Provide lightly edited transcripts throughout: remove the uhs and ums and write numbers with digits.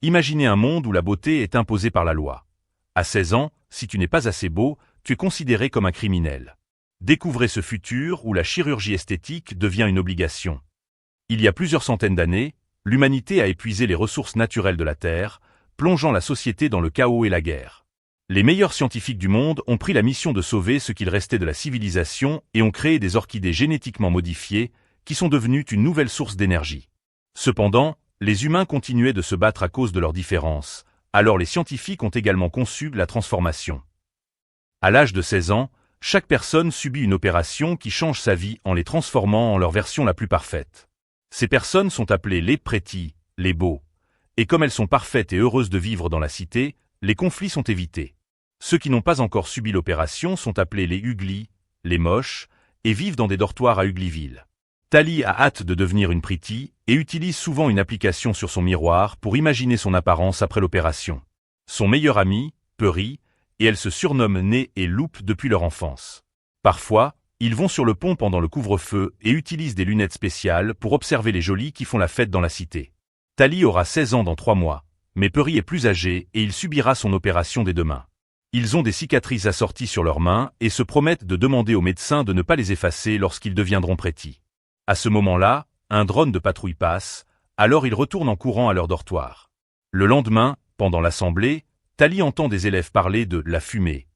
Imaginez un monde où la beauté est imposée par la loi. À 16 ans, si tu n'es pas assez beau, tu es considéré comme un criminel. Découvrez ce futur où la chirurgie esthétique devient une obligation. Il y a plusieurs centaines d'années, l'humanité a épuisé les ressources naturelles de la Terre, plongeant la société dans le chaos et la guerre. Les meilleurs scientifiques du monde ont pris la mission de sauver ce qu'il restait de la civilisation et ont créé des orchidées génétiquement modifiées qui sont devenues une nouvelle source d'énergie. Cependant, les humains continuaient de se battre à cause de leurs différences, alors les scientifiques ont également conçu la transformation. À l'âge de 16 ans, chaque personne subit une opération qui change sa vie en les transformant en leur version la plus parfaite. Ces personnes sont appelées les pretty, les beaux. Et comme elles sont parfaites et heureuses de vivre dans la cité, les conflits sont évités. Ceux qui n'ont pas encore subi l'opération sont appelés les ugly, les moches, et vivent dans des dortoirs à Uglyville. Tali a hâte de devenir une pretty et utilise souvent une application sur son miroir pour imaginer son apparence après l'opération. Son meilleur ami, Purry, et elle se surnomment Nez et Loupe depuis leur enfance. Parfois, ils vont sur le pont pendant le couvre-feu et utilisent des lunettes spéciales pour observer les jolis qui font la fête dans la cité. Tali aura 16 ans dans 3 mois, mais Purry est plus âgé et il subira son opération dès demain. Ils ont des cicatrices assorties sur leurs mains et se promettent de demander au médecin de ne pas les effacer lorsqu'ils deviendront pretty. À ce moment-là, un drone de patrouille passe, alors ils retournent en courant à leur dortoir. Le lendemain, pendant l'assemblée, Tali entend des élèves parler de « la fumée »,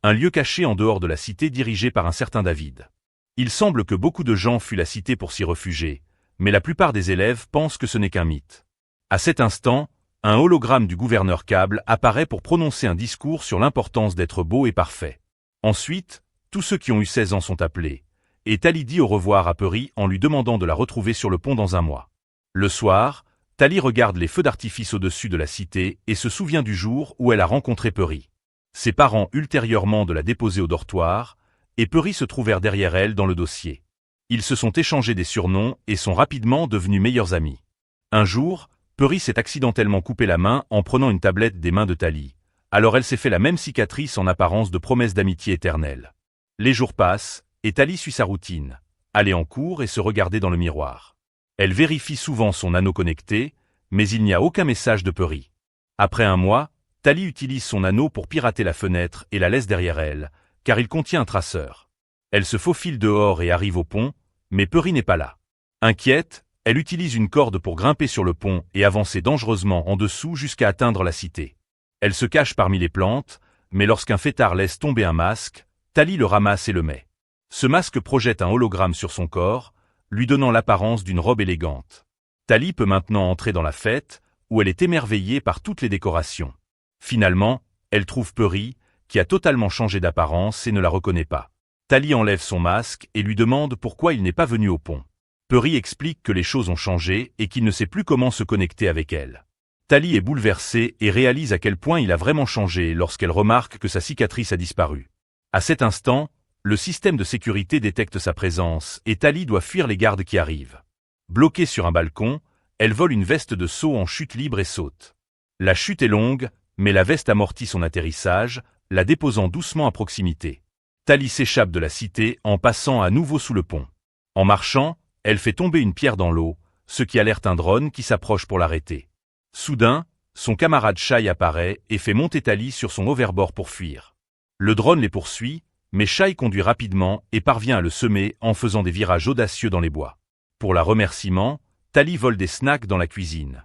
un lieu caché en dehors de la cité dirigé par un certain David. Il semble que beaucoup de gens fuient la cité pour s'y réfugier, mais la plupart des élèves pensent que ce n'est qu'un mythe. À cet instant, un hologramme du gouverneur Cable apparaît pour prononcer un discours sur l'importance d'être beau et parfait. Ensuite, tous ceux qui ont eu 16 ans sont appelés, et Tali dit au revoir à Purry en lui demandant de la retrouver sur le pont dans un mois. Le soir, Tali regarde les feux d'artifice au-dessus de la cité et se souvient du jour où elle a rencontré Purry. Ses parents ultérieurement de la déposer au dortoir, et Purry se trouvèrent derrière elle dans le dossier. Ils se sont échangés des surnoms et sont rapidement devenus meilleurs amis. Un jour, Purry s'est accidentellement coupé la main en prenant une tablette des mains de Tali. Alors elle s'est fait la même cicatrice en apparence de promesse d'amitié éternelle. Les jours passent, et Tali suit sa routine, aller en cours et se regarder dans le miroir. Elle vérifie souvent son anneau connecté, mais il n'y a aucun message de Purry. Après un mois, Tali utilise son anneau pour pirater la fenêtre et la laisse derrière elle, car il contient un traceur. Elle se faufile dehors et arrive au pont, mais Purry n'est pas là. Inquiète, elle utilise une corde pour grimper sur le pont et avancer dangereusement en dessous jusqu'à atteindre la cité. Elle se cache parmi les plantes, mais lorsqu'un fêtard laisse tomber un masque, Tali le ramasse et le met. Ce masque projette un hologramme sur son corps, lui donnant l'apparence d'une robe élégante. Tali peut maintenant entrer dans la fête, où elle est émerveillée par toutes les décorations. Finalement, elle trouve Purry, qui a totalement changé d'apparence et ne la reconnaît pas. Tali enlève son masque et lui demande pourquoi il n'est pas venu au pont. Purry explique que les choses ont changé et qu'il ne sait plus comment se connecter avec elle. Tali est bouleversée et réalise à quel point il a vraiment changé lorsqu'elle remarque que sa cicatrice a disparu. À cet instant, le système de sécurité détecte sa présence et Tali doit fuir les gardes qui arrivent. Bloquée sur un balcon, elle vole une veste de saut en chute libre et saute. La chute est longue, mais la veste amortit son atterrissage, la déposant doucement à proximité. Tali s'échappe de la cité en passant à nouveau sous le pont. En marchant, elle fait tomber une pierre dans l'eau, ce qui alerte un drone qui s'approche pour l'arrêter. Soudain, son camarade Shai apparaît et fait monter Tali sur son hoverboard pour fuir. Le drone les poursuit, mais Shai conduit rapidement et parvient à le semer en faisant des virages audacieux dans les bois. Pour la remerciement, Tali vole des snacks dans la cuisine.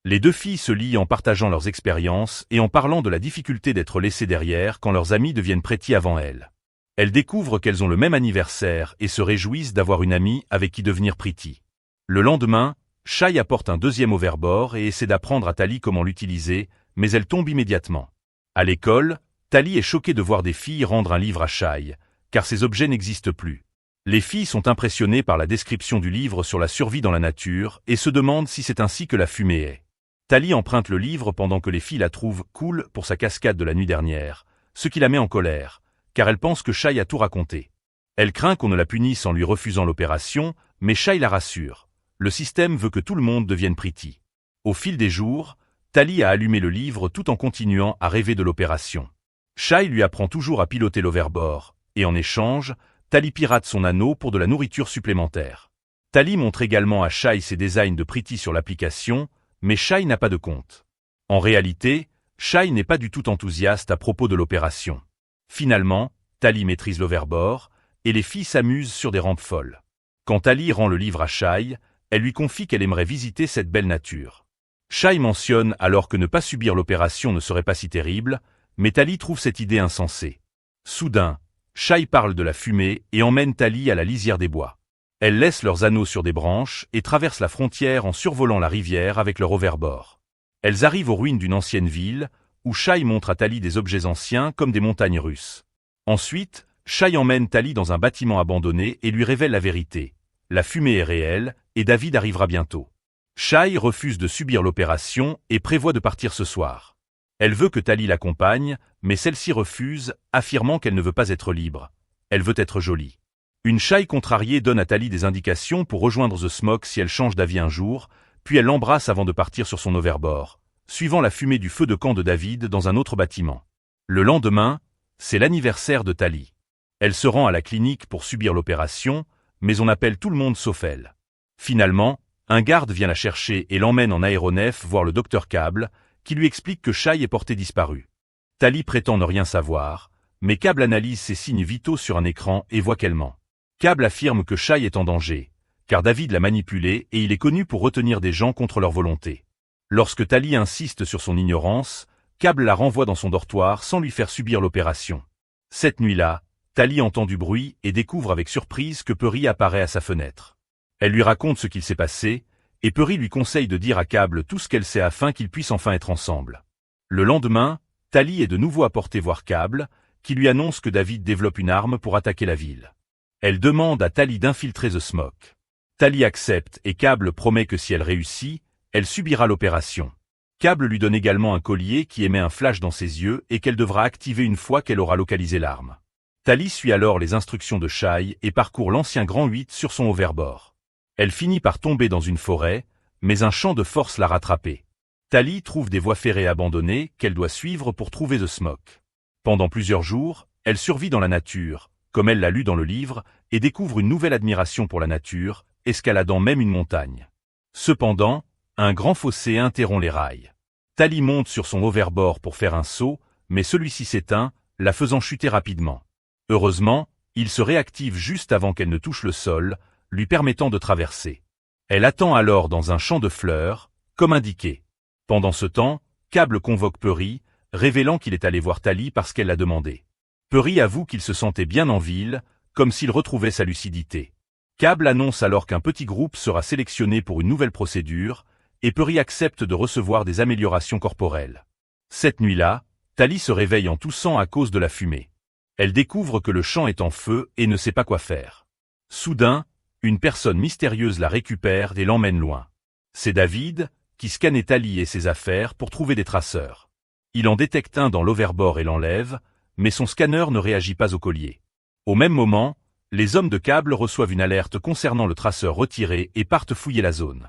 Les deux filles se lient en partageant leurs expériences et en parlant de la difficulté d'être laissées derrière quand leurs amis deviennent pretty avant elles. Elles découvrent qu'elles ont le même anniversaire et se réjouissent d'avoir une amie avec qui devenir pretty. Le lendemain, Shai apporte un deuxième overboard et essaie d'apprendre à Tali comment l'utiliser, mais elle tombe immédiatement. À l'école, Tali est choquée de voir des filles rendre un livre à Shai, car ces objets n'existent plus. Les filles sont impressionnées par la description du livre sur la survie dans la nature et se demandent si c'est ainsi que la fumée est. Tali emprunte le livre pendant que les filles la trouvent cool pour sa cascade de la nuit dernière, ce qui la met en colère, car elle pense que Shai a tout raconté. Elle craint qu'on ne la punisse en lui refusant l'opération, mais Shai la rassure. Le système veut que tout le monde devienne pretty. Au fil des jours, Tali a allumé le livre tout en continuant à rêver de l'opération. Shai lui apprend toujours à piloter l'overboard, et en échange, Tali pirate son anneau pour de la nourriture supplémentaire. Tali montre également à Shai ses designs de pretty sur l'application, mais Shai n'a pas de compte. En réalité, Shai n'est pas du tout enthousiaste à propos de l'opération. Finalement, Tali maîtrise l'overbord, et les filles s'amusent sur des rampes folles. Quand Tali rend le livre à Shai, elle lui confie qu'elle aimerait visiter cette belle nature. Shai mentionne alors que ne pas subir l'opération ne serait pas si terrible, mais Tali trouve cette idée insensée. Soudain, Shai parle de la fumée et emmène Tali à la lisière des bois. Elles laissent leurs anneaux sur des branches et traversent la frontière en survolant la rivière avec leur overboard. Elles arrivent aux ruines d'une ancienne ville, où Shai montre à Tali des objets anciens comme des montagnes russes. Ensuite, Shai emmène Tali dans un bâtiment abandonné et lui révèle la vérité. La fumée est réelle, et David arrivera bientôt. Shai refuse de subir l'opération et prévoit de partir ce soir. Elle veut que Tali l'accompagne, mais celle-ci refuse, affirmant qu'elle ne veut pas être libre. Elle veut être jolie. Une Shai contrariée donne à Tali des indications pour rejoindre The Smoke si elle change d'avis un jour, puis elle l'embrasse avant de partir sur son overboard, suivant la fumée du feu de camp de David dans un autre bâtiment. Le lendemain, c'est l'anniversaire de Tali. Elle se rend à la clinique pour subir l'opération, mais on appelle tout le monde sauf elle. Finalement, un garde vient la chercher et l'emmène en aéronef voir le docteur Cable, qui lui explique que Shai est portée disparue. Tali prétend ne rien savoir, mais Cable analyse ses signes vitaux sur un écran et voit qu'elle ment. Cable affirme que Shai est en danger, car David l'a manipulée et il est connu pour retenir des gens contre leur volonté. Lorsque Tali insiste sur son ignorance, Cable la renvoie dans son dortoir sans lui faire subir l'opération. Cette nuit-là, Tali entend du bruit et découvre avec surprise que Peri apparaît à sa fenêtre. Elle lui raconte ce qu'il s'est passé, et Peri lui conseille de dire à Cable tout ce qu'elle sait afin qu'ils puissent enfin être ensemble. Le lendemain, Tali est de nouveau apportée voir Cable, qui lui annonce que David développe une arme pour attaquer la ville. Elle demande à Tali d'infiltrer The Smoke. Tali accepte et Cable promet que si elle réussit, elle subira l'opération. Cable lui donne également un collier qui émet un flash dans ses yeux et qu'elle devra activer une fois qu'elle aura localisé l'arme. Tali suit alors les instructions de Shai et parcourt l'ancien Grand 8 sur son overboard. Elle finit par tomber dans une forêt, mais un champ de force l'a rattrapée. Tali trouve des voies ferrées abandonnées qu'elle doit suivre pour trouver The Smoke. Pendant plusieurs jours, elle survit dans la nature, comme elle l'a lu dans le livre, et découvre une nouvelle admiration pour la nature, escaladant même une montagne. Cependant, un grand fossé interrompt les rails. Tali monte sur son overboard pour faire un saut, mais celui-ci s'éteint, la faisant chuter rapidement. Heureusement, il se réactive juste avant qu'elle ne touche le sol, lui permettant de traverser. Elle attend alors dans un champ de fleurs, comme indiqué. Pendant ce temps, Cable convoque Peri, révélant qu'il est allé voir Tali parce qu'elle l'a demandé. Peri avoue qu'il se sentait bien en ville, comme s'il retrouvait sa lucidité. Cable annonce alors qu'un petit groupe sera sélectionné pour une nouvelle procédure, et Peri accepte de recevoir des améliorations corporelles. Cette nuit-là, Tali se réveille en toussant à cause de la fumée. Elle découvre que le champ est en feu et ne sait pas quoi faire. Soudain, une personne mystérieuse la récupère et l'emmène loin. C'est David, qui scanne Tali et ses affaires pour trouver des traceurs. Il en détecte un dans l'overboard et l'enlève, mais son scanner ne réagit pas au collier. Au même moment, les hommes de Cable reçoivent une alerte concernant le traceur retiré et partent fouiller la zone.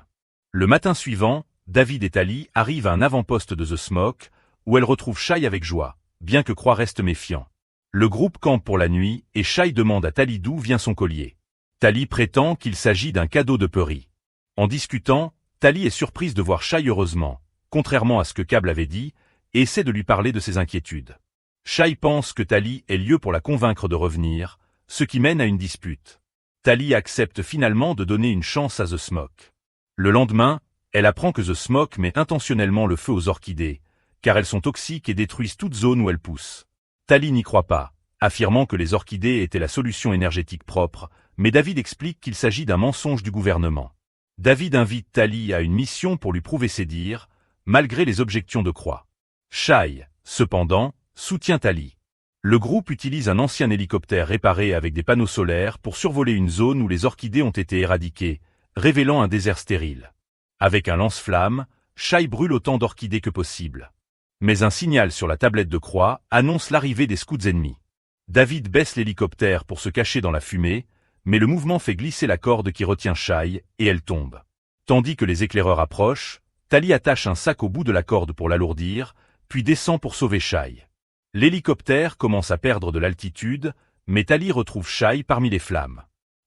Le matin suivant, David et Tali arrivent à un avant-poste de The Smoke, où elles retrouvent Shai avec joie, bien que Croix reste méfiant. Le groupe campe pour la nuit et Shai demande à Tali d'où vient son collier. Tali prétend qu'il s'agit d'un cadeau de Peri. En discutant, Tali est surprise de voir Shai heureusement, contrairement à ce que Cable avait dit, et essaie de lui parler de ses inquiétudes. Shai pense que Tali est lieu pour la convaincre de revenir, ce qui mène à une dispute. Tali accepte finalement de donner une chance à The Smoke. Le lendemain, elle apprend que The Smoke met intentionnellement le feu aux orchidées, car elles sont toxiques et détruisent toute zone où elles poussent. Tali n'y croit pas, affirmant que les orchidées étaient la solution énergétique propre, mais David explique qu'il s'agit d'un mensonge du gouvernement. David invite Tali à une mission pour lui prouver ses dires, malgré les objections de Croix. Shai, cependant, soutient Tali. Le groupe utilise un ancien hélicoptère réparé avec des panneaux solaires pour survoler une zone où les orchidées ont été éradiquées, révélant un désert stérile. Avec un lance-flamme, Shai brûle autant d'orchidées que possible. Mais un signal sur la tablette de Croix annonce l'arrivée des scouts ennemis. David baisse l'hélicoptère pour se cacher dans la fumée, mais le mouvement fait glisser la corde qui retient Shai, et elle tombe. Tandis que les éclaireurs approchent, Tali attache un sac au bout de la corde pour l'alourdir, puis descend pour sauver Shai. L'hélicoptère commence à perdre de l'altitude, mais Tali retrouve Shai parmi les flammes.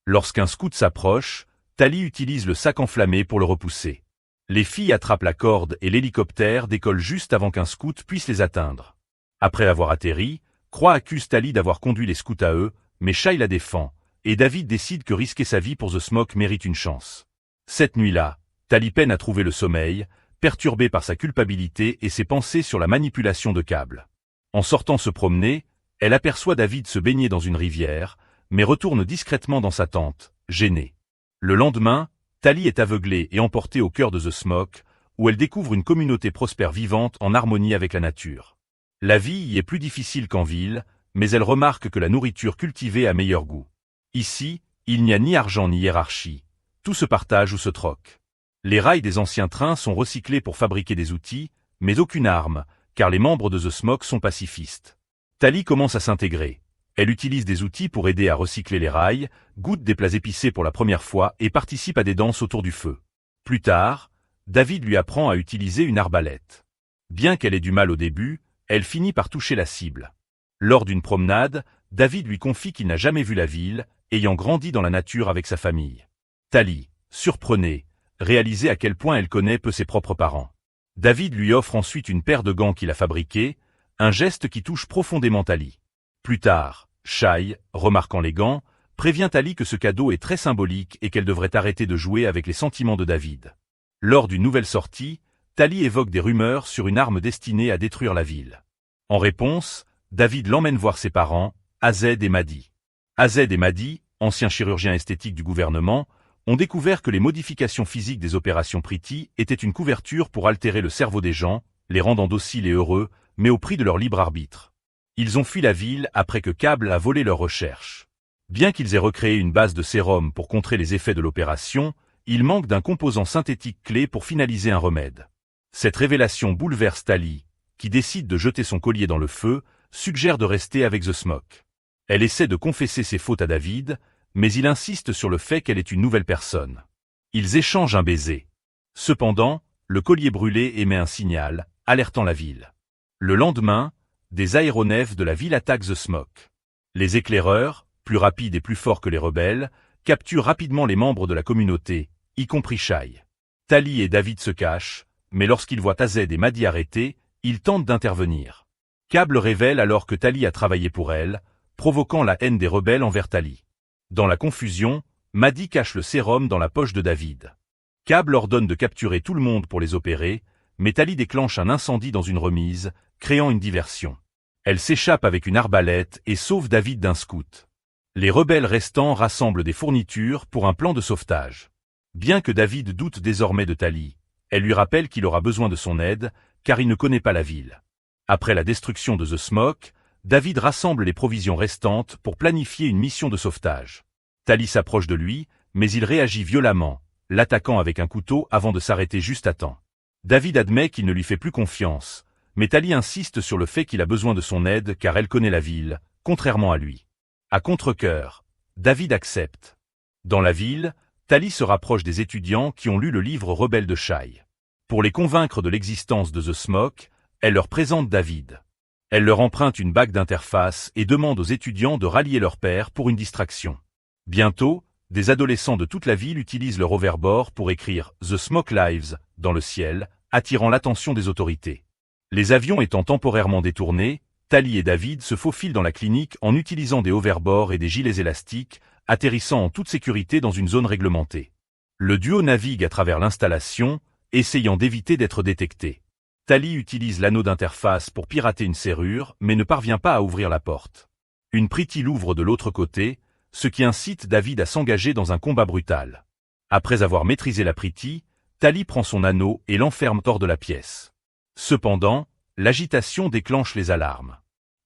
Lorsqu'un scout s'approche, Tali utilise le sac enflammé pour le repousser. Les filles attrapent la corde et l'hélicoptère décolle juste avant qu'un scout puisse les atteindre. Après avoir atterri, Croix accuse Tali d'avoir conduit les scouts à eux, mais Shai la défend, et David décide que risquer sa vie pour The Smoke mérite une chance. Cette nuit-là, Tali peine à trouver le sommeil, perturbée par sa culpabilité et ses pensées sur la manipulation de câbles. En sortant se promener, elle aperçoit David se baigner dans une rivière, mais retourne discrètement dans sa tente, gênée. Le lendemain, Tali est aveuglée et emportée au cœur de The Smoke, où elle découvre une communauté prospère vivante en harmonie avec la nature. La vie y est plus difficile qu'en ville, mais elle remarque que la nourriture cultivée a meilleur goût. Ici, il n'y a ni argent ni hiérarchie, tout se partage ou se troque. Les rails des anciens trains sont recyclés pour fabriquer des outils, mais aucune arme, car les membres de The Smoke sont pacifistes. Tali commence à s'intégrer. Elle utilise des outils pour aider à recycler les rails, goûte des plats épicés pour la première fois et participe à des danses autour du feu. Plus tard, David lui apprend à utiliser une arbalète. Bien qu'elle ait du mal au début, elle finit par toucher la cible. Lors d'une promenade, David lui confie qu'il n'a jamais vu la ville, ayant grandi dans la nature avec sa famille. Tali, surprenée, réalise à quel point elle connaît peu ses propres parents. David lui offre ensuite une paire de gants qu'il a fabriqués, un geste qui touche profondément Tali. Plus tard, Shai, remarquant les gants, prévient Tali que ce cadeau est très symbolique et qu'elle devrait arrêter de jouer avec les sentiments de David. Lors d'une nouvelle sortie, Tali évoque des rumeurs sur une arme destinée à détruire la ville. En réponse, David l'emmène voir ses parents, Azed et Madi. Azed et Madi, anciens chirurgiens esthétiques du gouvernement, ont découvert que les modifications physiques des opérations Pretty étaient une couverture pour altérer le cerveau des gens, les rendant dociles et heureux, mais au prix de leur libre arbitre. Ils ont fui la ville après que Cable a volé leurs recherches. Bien qu'ils aient recréé une base de sérum pour contrer les effets de l'opération, il manque d'un composant synthétique clé pour finaliser un remède. Cette révélation bouleverse Tali, qui décide de jeter son collier dans le feu, suggère de rester avec The Smoke. Elle essaie de confesser ses fautes à David, mais il insiste sur le fait qu'elle est une nouvelle personne. Ils échangent un baiser. Cependant, le collier brûlé émet un signal, alertant la ville. Le lendemain, des aéronefs de la ville attaquent The Smoke. Les éclaireurs, plus rapides et plus forts que les rebelles, capturent rapidement les membres de la communauté, y compris Shai. Tali et David se cachent, mais lorsqu'ils voient Azed et Madi arrêtés, ils tentent d'intervenir. Cable révèle alors que Tali a travaillé pour elle, provoquant la haine des rebelles envers Tali. Dans la confusion, Madi cache le sérum dans la poche de David. Cable ordonne de capturer tout le monde pour les opérer, mais Tali déclenche un incendie dans une remise, créant une diversion. Elle s'échappe avec une arbalète et sauve David d'un scout. Les rebelles restants rassemblent des fournitures pour un plan de sauvetage. Bien que David doute désormais de Tali, elle lui rappelle qu'il aura besoin de son aide, car il ne connaît pas la ville. Après la destruction de The Smoke, David rassemble les provisions restantes pour planifier une mission de sauvetage. Tali s'approche de lui, mais il réagit violemment, l'attaquant avec un couteau avant de s'arrêter juste à temps. David admet qu'il ne lui fait plus confiance, mais Tali insiste sur le fait qu'il a besoin de son aide car elle connaît la ville, contrairement à lui. À contre-cœur, David accepte. Dans la ville, Tali se rapproche des étudiants qui ont lu le livre Rebelle de Shai. Pour les convaincre de l'existence de The Smoke, elle leur présente David. Elle leur emprunte une bague d'interface et demande aux étudiants de rallier leur père pour une distraction. Bientôt, des adolescents de toute la ville utilisent leur overboard pour écrire « The Smoke Lives » dans le ciel, attirant l'attention des autorités. Les avions étant temporairement détournés, Tali et David se faufilent dans la clinique en utilisant des overboards et des gilets élastiques, atterrissant en toute sécurité dans une zone réglementée. Le duo navigue à travers l'installation, essayant d'éviter d'être détecté. Tali utilise l'anneau d'interface pour pirater une serrure, mais ne parvient pas à ouvrir la porte. Une Pretty l'ouvre de l'autre côté, ce qui incite David à s'engager dans un combat brutal. Après avoir maîtrisé la Pretty, Tali prend son anneau et l'enferme hors de la pièce. Cependant, l'agitation déclenche les alarmes.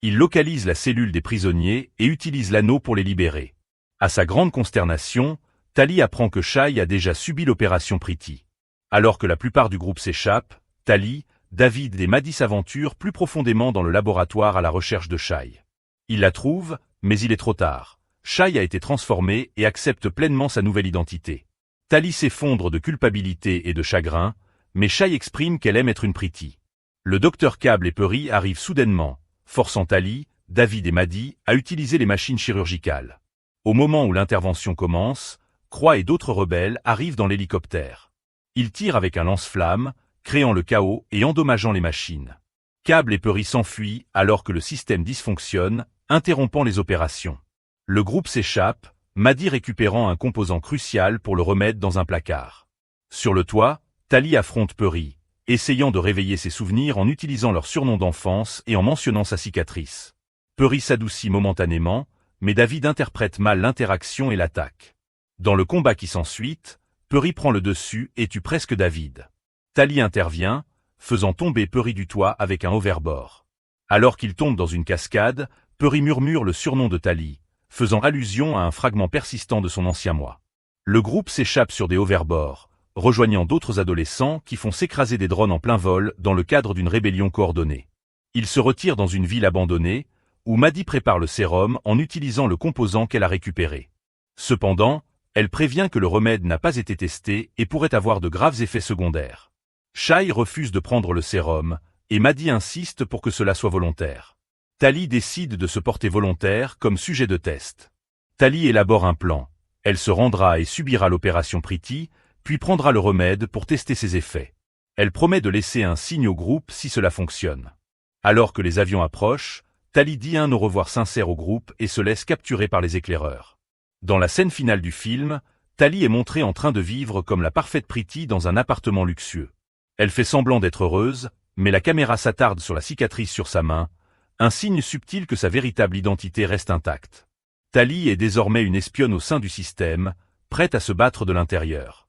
Il localise la cellule des prisonniers et utilise l'anneau pour les libérer. À sa grande consternation, Tali apprend que Shai a déjà subi l'opération Pretty. Alors que la plupart du groupe s'échappe, Tali, David et Madi s'aventurent plus profondément dans le laboratoire à la recherche de Shai. Ils la trouvent, mais il est trop tard. Shai a été transformé et accepte pleinement sa nouvelle identité. Tali s'effondre de culpabilité et de chagrin, mais Shai exprime qu'elle aime être une Pretty. Le docteur Cable et Perry arrivent soudainement, forçant Tali, David et Madi à utiliser les machines chirurgicales. Au moment où l'intervention commence, Croix et d'autres rebelles arrivent dans l'hélicoptère. Il tire avec un lance-flammes, créant le chaos et endommageant les machines. Cable et Purry s'enfuient alors que le système dysfonctionne, interrompant les opérations. Le groupe s'échappe, Maddie récupérant un composant crucial pour le remettre dans un placard. Sur le toit, Tali affronte Purry, essayant de réveiller ses souvenirs en utilisant leur surnom d'enfance et en mentionnant sa cicatrice. Purry s'adoucit momentanément, mais David interprète mal l'interaction et l'attaque. Dans le combat qui s'ensuit, Purry prend le dessus et tue presque David. Tali intervient, faisant tomber Purry du toit avec un hoverboard. Alors qu'il tombe dans une cascade, Purry murmure le surnom de Tali, faisant allusion à un fragment persistant de son ancien moi. Le groupe s'échappe sur des hoverboards, rejoignant d'autres adolescents qui font s'écraser des drones en plein vol dans le cadre d'une rébellion coordonnée. Ils se retirent dans une ville abandonnée, où Maddie prépare le sérum en utilisant le composant qu'elle a récupéré. Cependant, elle prévient que le remède n'a pas été testé et pourrait avoir de graves effets secondaires. Shai refuse de prendre le sérum, et Maddie insiste pour que cela soit volontaire. Tali décide de se porter volontaire comme sujet de test. Tali élabore un plan. Elle se rendra et subira l'opération Pretty, puis prendra le remède pour tester ses effets. Elle promet de laisser un signe au groupe si cela fonctionne. Alors que les avions approchent, Tali dit un au revoir sincère au groupe et se laisse capturer par les éclaireurs. Dans la scène finale du film, Tali est montrée en train de vivre comme la parfaite Pretty dans un appartement luxueux. Elle fait semblant d'être heureuse, mais la caméra s'attarde sur la cicatrice sur sa main, un signe subtil que sa véritable identité reste intacte. Tali est désormais une espionne au sein du système, prête à se battre de l'intérieur.